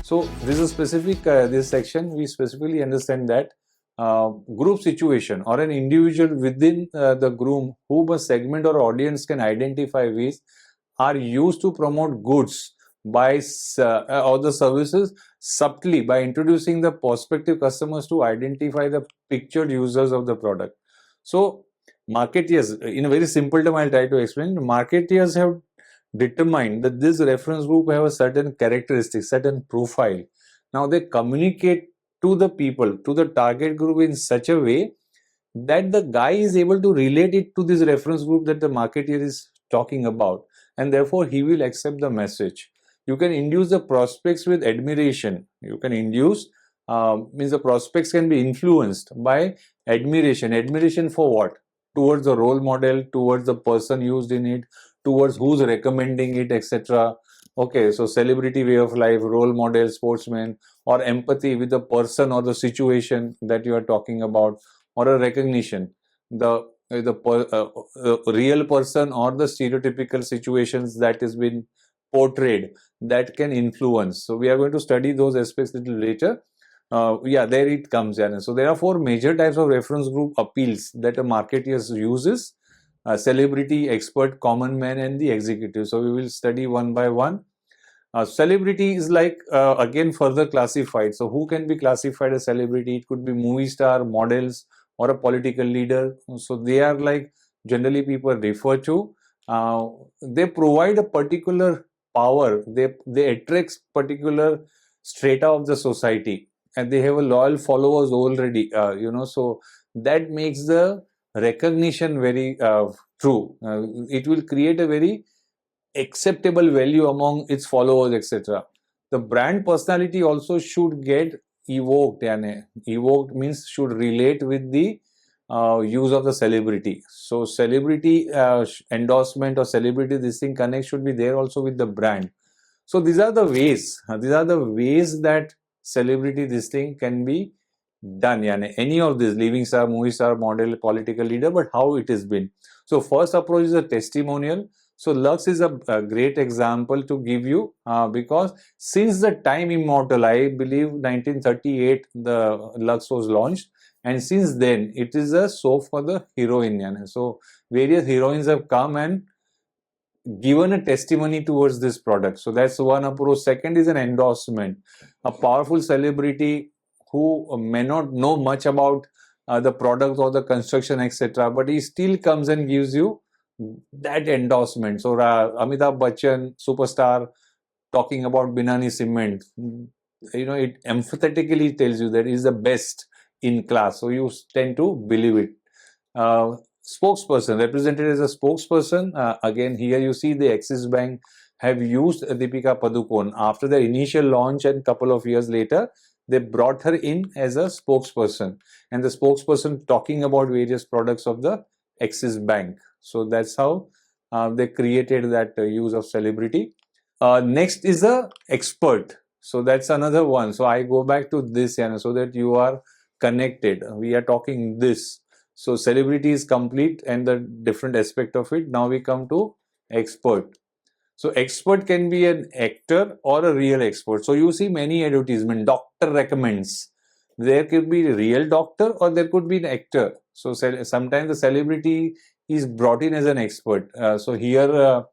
So this is specific, this section, we specifically understand that group situation or an individual within the group whom a segment or audience can identify with are used to promote goods by or the services subtly by introducing the prospective customers to identify the pictured users of the product. So marketeers, in a very simple term, I'll try to explain. Marketeers have determined that this reference group have a certain characteristic, certain profile. Now they communicate to the people, to the target group in such a way that the guy is able to relate it to this reference group that the marketeer is talking about, and therefore he will accept the message. You can induce the prospects with admiration. You can induce, means the prospects can be influenced by admiration. Admiration for what? Towards the role model, towards the person used in it, towards who's recommending it, etc. Okay, so celebrity way of life, role model, sportsman, or empathy with the person or the situation that you are talking about, or a recognition, the real person or the stereotypical situations that is been portrayed that can influence. So we are going to study those aspects a little later. Yeah, there it comes. Yeah. So there are four major types of reference group appeals that a marketer uses: celebrity, expert, common man, and the executive. So we will study one by one. Celebrity is like again further classified. So who can be classified as celebrity? It could be movie star, models, or a political leader. So they are like generally people refer to. They provide a particular power. They attract particular strata of the society, and they have a loyal followers already. So that makes the recognition very true. It will create a very acceptable value among its followers, etc. The brand personality also should get evoked. Evoked means should relate with the use of the celebrity. So celebrity endorsement or celebrity this thing connect should be there also with the brand. So these are the ways. These are the ways that celebrity this thing can be done. Any of this, living star, movie star, model, political leader, but how it has been. So first approach is a testimonial. So Lux is a great example to give you because since the time immortal, I believe 1938 the Lux was launched, and since then it is a soap for the heroine. So various heroines have come and given a testimony towards this product. So that's one approach. Second is an endorsement. A powerful celebrity who may not know much about the product or the construction, etc., but he still comes and gives you that endorsement. So Amitabh Bachchan, superstar, talking about Binani Cement, it emphatically tells you that he is the best in class. So you tend to believe it. Spokesperson, represented as a spokesperson. Again, here you see the Axis Bank have used Deepika Padukone after the initial launch, and couple of years later they brought her in as a spokesperson, and the spokesperson talking about various products of the Axis Bank. So that's how they created that use of celebrity. Next is a expert. So that's another one. So I go back to this, so that you are connected. We are talking this. So celebrity is complete and the different aspect of it. Now we come to expert. So expert can be an actor or a real expert. So you see many advertisement, doctor recommends. There could be a real doctor or there could be an actor. So sometimes the celebrity is brought in as an expert. So here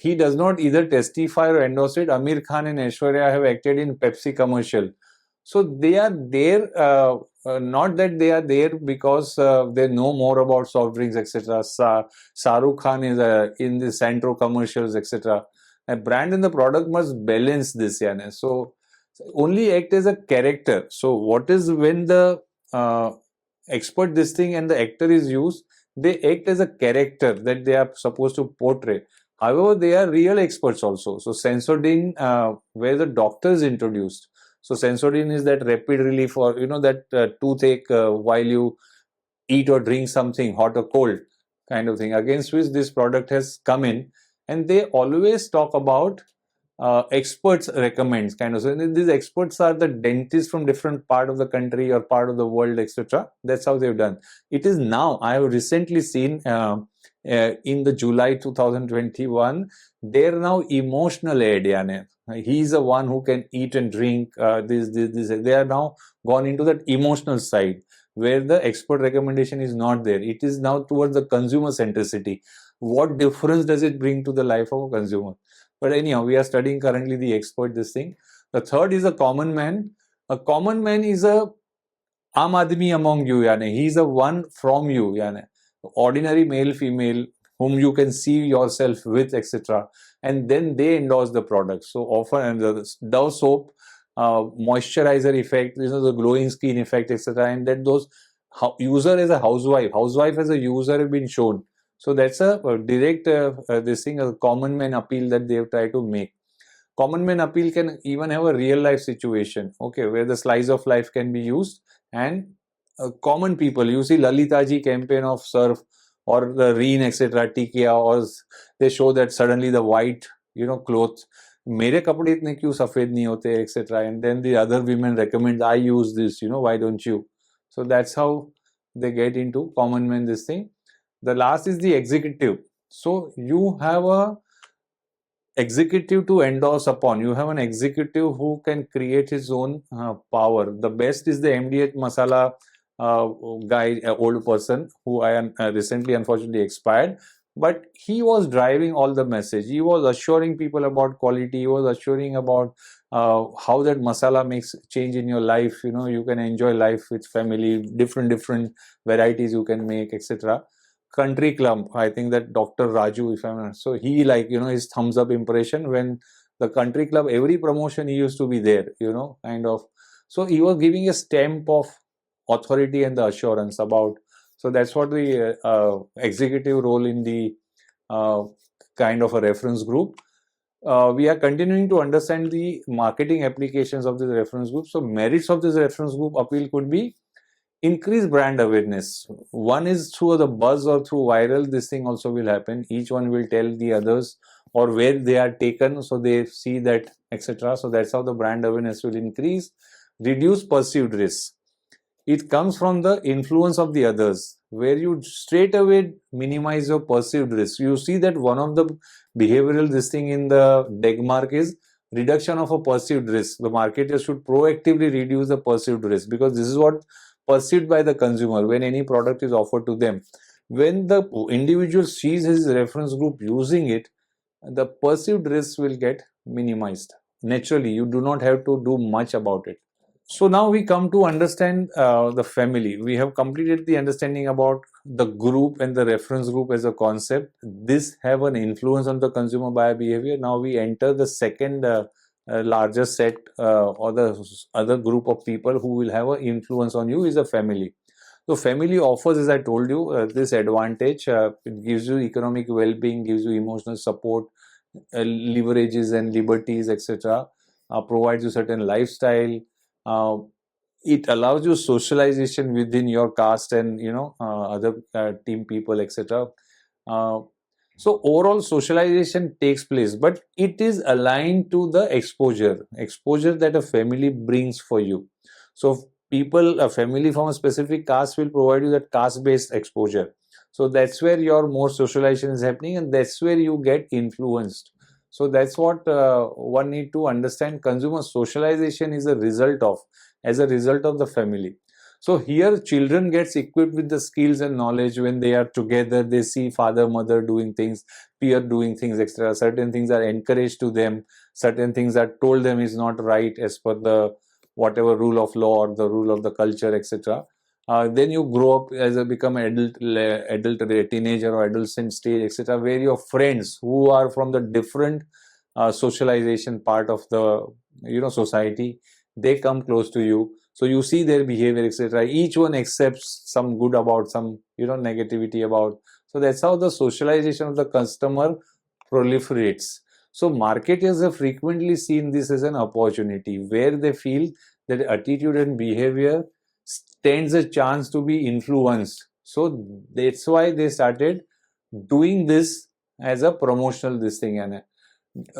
he does not either testify or endorse it. Amir Khan and Aishwarya have acted in Pepsi commercial. So they are there, not that they are there because they know more about soft drinks, etc. Shahrukh Khan is in the Santro commercials, etc. A brand and the product must balance this. So only act as a character. So what is when the expert this thing and the actor is used, they act as a character that they are supposed to portray. However, they are real experts also. So Sensodyne, where the doctor is introduced. So Sensodyne is that rapid relief for, that toothache while you eat or drink something hot or cold kind of thing, against which this product has come in. And they always talk about experts recommends kind of. So these experts are the dentists from different part of the country or part of the world, etc. That's how they've done. It is now, I have recently seen in the July 2021, they're now emotional aid. याने he's the one who can eat and drink. This. They are now gone into that emotional side where the expert recommendation is not there. It is now towards the consumer centricity. What difference does it bring to the life of a consumer? But anyhow, we are studying currently the expert this thing. The third is a common man. A common man is a आम आदमी among you, यानी he is a one from you, यानी ordinary male, female, whom you can see yourself with, etc. And then they endorse the product. So often, and the Dove soap, moisturizer effect, the glowing skin effect, etc. And that those user as a housewife as a user have been shown. So that's a direct this thing, a common man appeal that they have tried to make. Common man appeal can even have a real life situation, okay, where the slice of life can be used, and common people, you see Lalita ji campaign of surf or the Reen, etc., Tikia, or they show that suddenly the white, clothes, मेरे कपड़े इतने क्यों सफेद नहीं होते, etc. And then the other women recommend, I use this, why don't you? So that's how they get into common man this thing. The last is the executive. So you have a executive to endorse upon. You have an executive who can create his own power. The best is the MDH Masala guy, old person who I recently unfortunately expired, but he was driving all the message. He was assuring people about quality. He was assuring about how that masala makes change in your life. You can enjoy life with family, different varieties you can make, etc. Country Club, I think that Dr. Raju, if I'm not, so he his thumbs up impression when the Country Club, every promotion he used to be there, kind of. So he was giving a stamp of authority and the assurance about. So that's what the executive role in the kind of a reference group. We are continuing to understand the marketing applications of this reference group. So merits of this reference group appeal could be increase brand awareness. One is through the buzz or through viral, this thing also will happen. Each one will tell the others or where they are taken, so they see that, etc. So that's how the brand awareness will increase. Reduce perceived risk. It comes from the influence of the others, where you straight away minimize your perceived risk. You see that one of the behavioral this thing in the DEGMARK is reduction of a perceived risk. The marketer should proactively reduce the perceived risk, because this is what perceived by the consumer when any product is offered to them. When the individual sees his reference group using it, the perceived risk will get minimized. Naturally, you do not have to do much about it. So now we come to understand the family. We have completed the understanding about the group and the reference group as a concept. This have an influence on the consumer buyer behavior. Now we enter the second larger set or the other group of people who will have an influence on you is a family. So family offers, as I told you, this advantage. It gives you economic well-being, gives you emotional support, leverages and liberties, etc. Provides you certain lifestyle. It allows you socialization within your caste and other team people, etc. So overall socialization takes place, but it is aligned to the exposure that a family brings for you. So a family from a specific caste will provide you that caste-based exposure. So that's where your more socialization is happening, and that's where you get influenced. So that's what one need to understand. Consumer socialization is as a result of the family. So here children gets equipped with the skills and knowledge when they are together. They see father, mother doing things, peer doing things, etc. Certain things are encouraged to them. Certain things are told them is not right as per the whatever rule of law or the rule of the culture, etc. Then you grow up as become adult, teenager or adolescent stage, etc., where your friends who are from the different socialization part of the society, they come close to you. So you see their behavior, etc. Each one accepts some good about, some negativity about. So that's how the socialization of the customer proliferates. So marketers have frequently seen this as an opportunity where they feel that attitude and behavior stands a chance to be influenced. So that's why they started doing this as a promotional this thing. And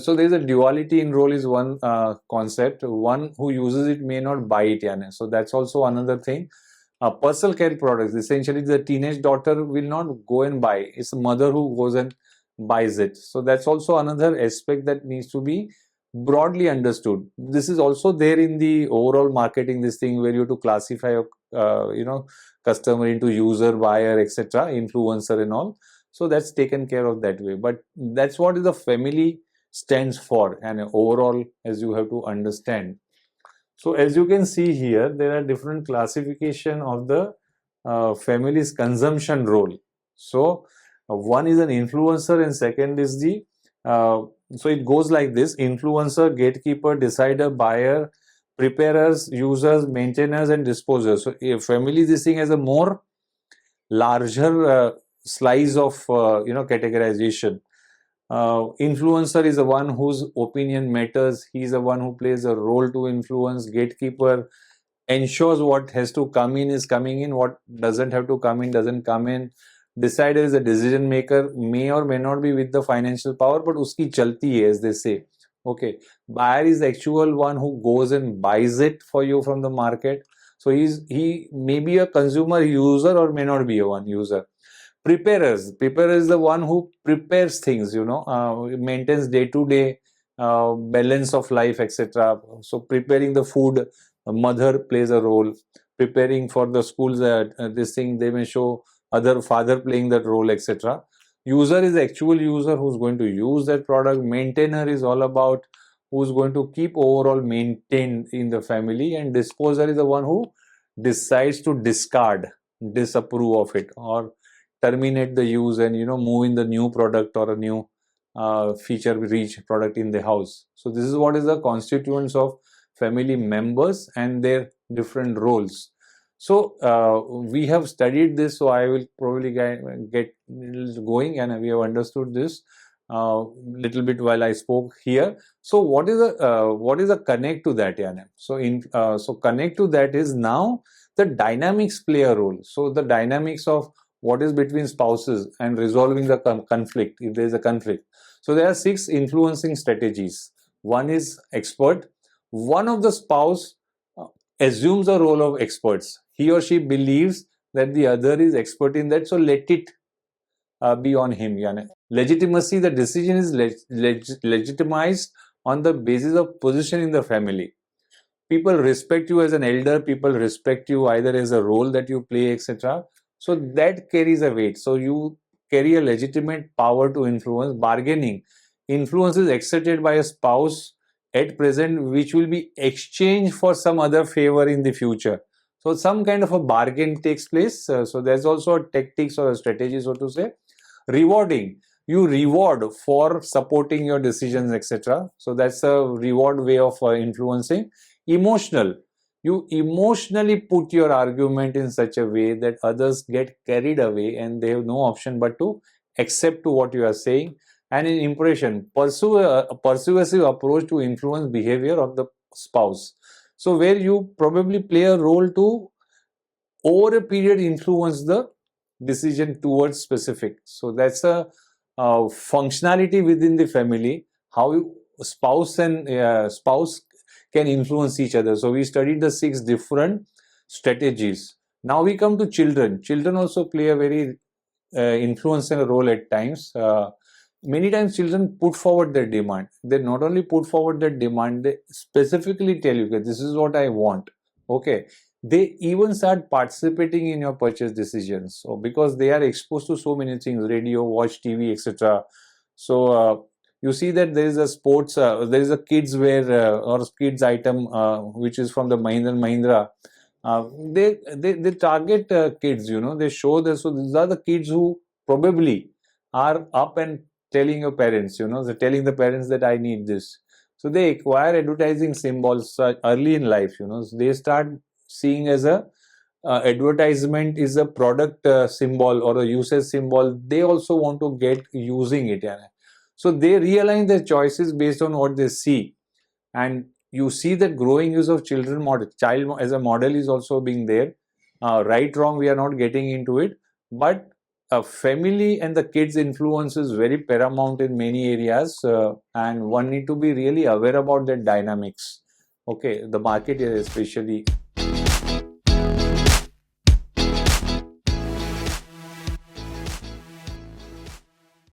so there's a duality in role is one concept. One who uses it may not buy it. So that's also another thing. Personal care products, essentially the teenage daughter will not go and buy. It's the mother who goes and buys it. So that's also another aspect that needs to be broadly understood. This is also there in the overall marketing, this thing where you have to classify your customer into user, buyer, etc., influencer and all. So that's taken care of that way. But that's what the family stands for, and overall, as you have to understand. So as you can see here, there are different classification of the family's consumption role. So one is an influencer and second is the, so it goes like this: influencer, gatekeeper, decider, buyer, preparers, users, maintainers and disposers. So a family, this thing has a more larger slice of categorization. Influencer is the one whose opinion matters. He's the one who plays a role to influence. Gatekeeper ensures what has to come in is coming in, what doesn't have to come in doesn't come in. Decider is a decision maker, may or may not be with the financial power, but uski chalti hai, as they say. Okay. Buyer is the actual one who goes and buys it for you from the market. So he may be a consumer user or may not be a one user. Preparer is the one who prepares things, maintains day-to-day balance of life, etc. So preparing the food, mother plays a role. Preparing for the schools, this thing, they may show other father playing that role, etc. User is the actual user who's going to use that product. Maintainer is all about who's going to keep overall maintained in the family, and disposer is the one who decides to discard, disapprove of it, or terminate the use and move in the new product or a new feature rich product in the house. So this is what is the constituents of family members and their different roles. So we have studied this, so I will probably get going, and we have understood this little bit while I spoke here. So what is the connect to that, Yana? So connect to that is now the dynamics play a role. So the dynamics of what is between spouses and resolving the conflict, if there is a conflict. So there are 6 influencing strategies. One is expert. One of the spouse assumes a role of experts. He or she believes that the other is expert in that, so let it be on him. Legitimacy, the decision is legitimized on the basis of position in the family. People respect you as an elder, people respect you either as a role that you play, etc. So that carries a weight. So you carry a legitimate power to influence. Bargaining, influence is exerted by a spouse at present, which will be exchanged for some other favor in the future. So some kind of a bargain takes place. So there's also a tactics or a strategy, so to say. Rewarding, you reward for supporting your decisions, etc. So that's a reward way of influencing. Emotional, you emotionally put your argument in such a way that others get carried away and they have no option but to accept to what you are saying. And in impression, pursue a persuasive approach to influence behavior of the spouse. So where you probably play a role to over a period influence the decision towards specific. So that's a functionality within the family, how spouse and spouse can influence each other. So we studied the 6 different strategies. Now we come to children. Children also play a very influential role at times. Many times children put forward their demand. They not only put forward their demand, they specifically tell you, okay, this is what I want. Okay. They even start participating in your purchase decisions. So because they are exposed to so many things, radio, watch TV, etc. So you see that there is a sports, there is a kids wear or kids item which is from the Mahindra & Mahindra. They target kids, they show this. So these are the kids who probably are up and telling your parents, they're telling the parents that I need this. So they acquire advertising symbols early in life, so they start seeing as a advertisement is a product symbol or a usage symbol. They also want to get using it. So they realign their choices based on what they see. And you see that growing use of child as a model is also being there. Right, wrong, we are not getting into it. But family and the kids' influence is very paramount in many areas. And one need to be really aware about the dynamics. Okay, the market is especially